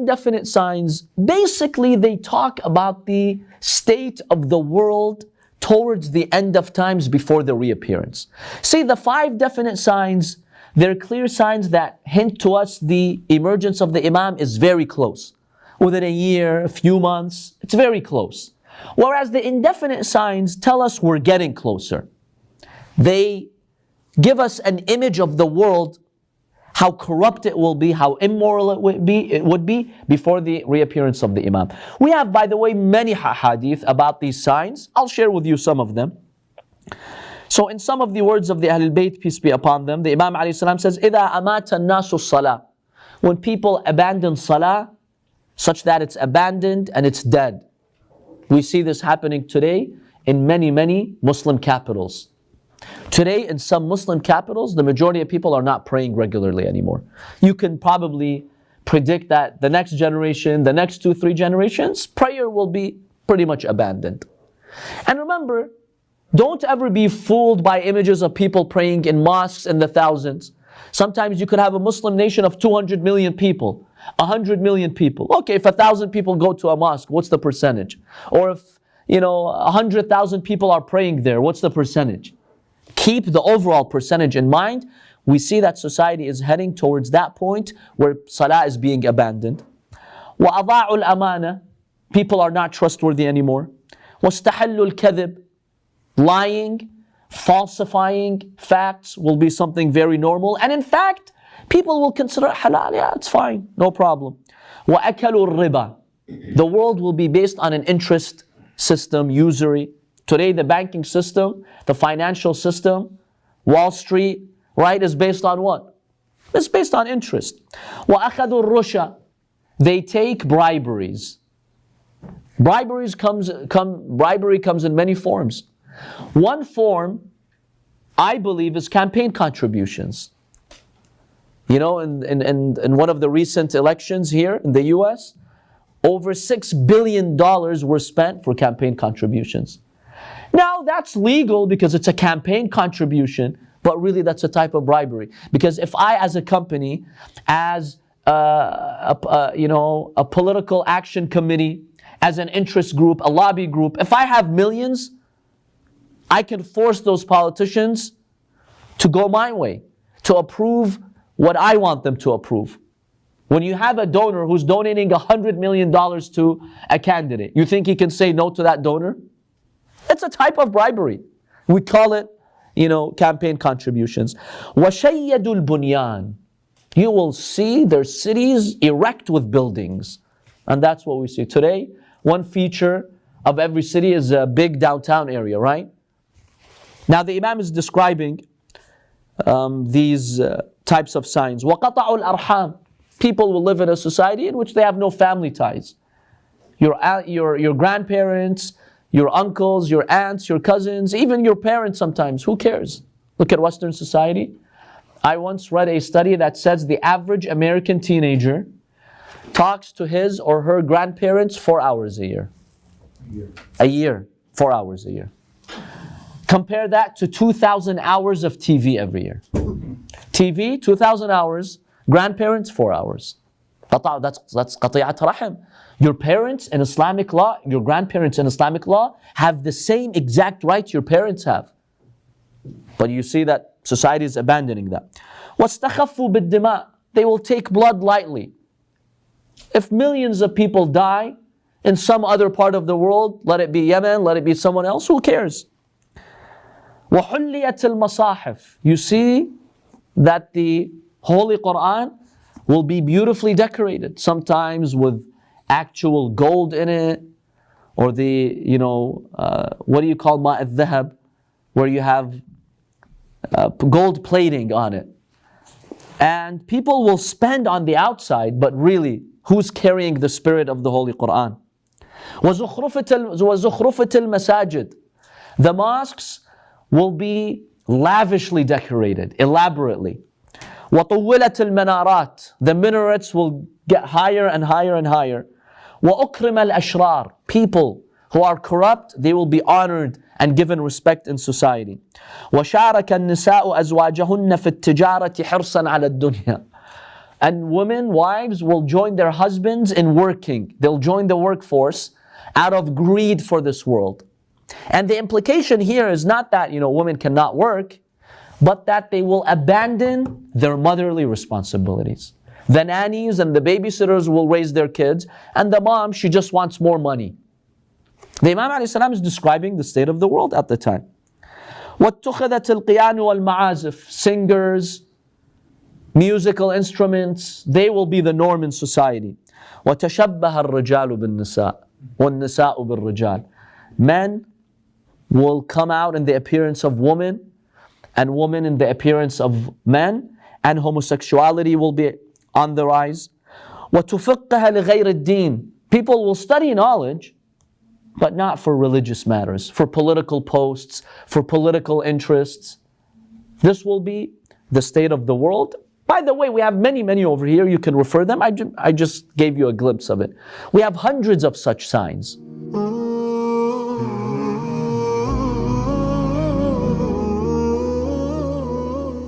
indefinite signs, basically they talk about the state of the world towards the end of times before the reappearance. See, the 5 definite signs, they're clear signs that hint to us the emergence of the Imam is very close. Within a year, a few months, it's very close. Whereas the indefinite signs tell us we're getting closer. They give us an image of the world, how corrupt it will be, how immoral it would be before the reappearance of the Imam. We have, by the way, many hadith about these signs. I'll share with you some of them. So in some of the words of the Ahlul Bayt, peace be upon them, the Imam ﷺ says, إِذَا أَمَاتَ النَّاسُ الصَّلَاةِ When people abandon Salah, such that it's abandoned and it's dead. We see this happening today in many, many Muslim capitals. Today, in some Muslim capitals, the majority of people are not praying regularly anymore. You can probably predict that the next generation, the next 2-3 generations, prayer will be pretty much abandoned. And remember, don't ever be fooled by images of people praying in mosques in the thousands. Sometimes you could have a Muslim nation of 200 million people, 100 million people. Okay, if 1,000 people go to a mosque, what's the percentage? Or if, 100,000 people are praying there, what's the percentage? Keep the overall percentage in mind. We see that society is heading towards that point where Salah is being abandoned. وَأَضَاعُوا الْأَمَانَةِ People are not trustworthy anymore. وَاسْتَحَلُّوا الْكَذِبِ Lying, falsifying facts will be something very normal. And in fact, people will consider halal, yeah, it's fine, no problem. وَأَكَلُوا الرِّبَى The world will be based on an interest system, usury. Today, the banking system, the financial system, Wall Street, right, is based on what? It's based on interest. وَأَخَذُوا الرُّشَى They take briberies. Bribery comes in many forms. One form, I believe, is campaign contributions. In one of the recent elections here in the US, over $6 billion were spent for campaign contributions. Now, that's legal because it's a campaign contribution, but really that's a type of bribery. Because if I, as a company, as a political action committee, as an interest group, a lobby group, if I have millions, I can force those politicians to go my way, to approve what I want them to approve. When you have a donor who's donating $100 million to a candidate, you think he can say no to that donor? It's a type of bribery. We call it, campaign contributions. وَشَيَّدُ الْبُنْيَانِ You will see their cities erect with buildings. And that's what we see today. One feature of every city is a big downtown area, right? Now the Imam is describing these types of signs. وَقَطَعُوا الْأَرْحَامِ People will live in a society in which they have no family ties. Your grandparents, your uncles, your aunts, your cousins, even your parents sometimes, who cares? Look at Western society. I once read a study that says the average American teenager talks to his or her grandparents 4 hours a year. A year, 4 hours a year. Compare that to 2,000 hours of TV every year. TV, 2,000 hours, grandparents, 4 hours. That's qati'at rahim. Your parents in Islamic law, your grandparents in Islamic law have the same exact rights your parents have. But you see that society is abandoning that. وَاسْتَخَفُّوا بِالدِّمَاءِ They will take blood lightly. If millions of people die in some other part of the world, let it be Yemen, let it be someone else, who cares? وَحُلِّيَتِ الْمَصَاحِفِ You see that the Holy Quran will be beautifully decorated, sometimes with actual gold in it, or the, what do you call ma'at dhahab, where you have gold plating on it. And people will spend on the outside, but really, who's carrying the spirit of the Holy Quran? وَزُخْرُفَةِ الْمَسَاجِدِ The mosques will be lavishly decorated, elaborately. وَطُوِّلَتِ الْمَنَارَاتِ The minarets will get higher and higher and higher. وَأُكْرِمَ الْأَشْرَارِ People who are corrupt, they will be honored and given respect in society. وَشَارَكَ النِّسَاءُ أَزْوَاجَهُنَّ فِي التِّجَارَةِ حِرْصًا عَلَى الدُّنْيَا And women, wives, will join their husbands in working. They'll join the workforce out of greed for this world. And the implication here is not that, women cannot work, but that they will abandon their motherly responsibilities. The nannies and the babysitters will raise their kids, and the mom, she just wants more money. The Imam ﷺ is describing the state of the world at the time. وَاتُّخَذَتِ الْقِيَانُ وَالْمَعَازِفِ. Singers, musical instruments, they will be the norm in society. وَتَشَبَّهَ الرِّجَالُ بِالنِّسَاءِ وَالنِّسَاءُ بِالرِّجَالِ. Men will come out in the appearance of women, and women in the appearance of men, and homosexuality will be on the rise. وَتُفِقَّهَ لِغَيْرِ الدِّينِ. People will study knowledge, but not for religious matters, for political posts, for political interests. This will be the state of the world. By the way, we have many over here. You can refer them. I just gave you a glimpse of it. We have hundreds of such signs.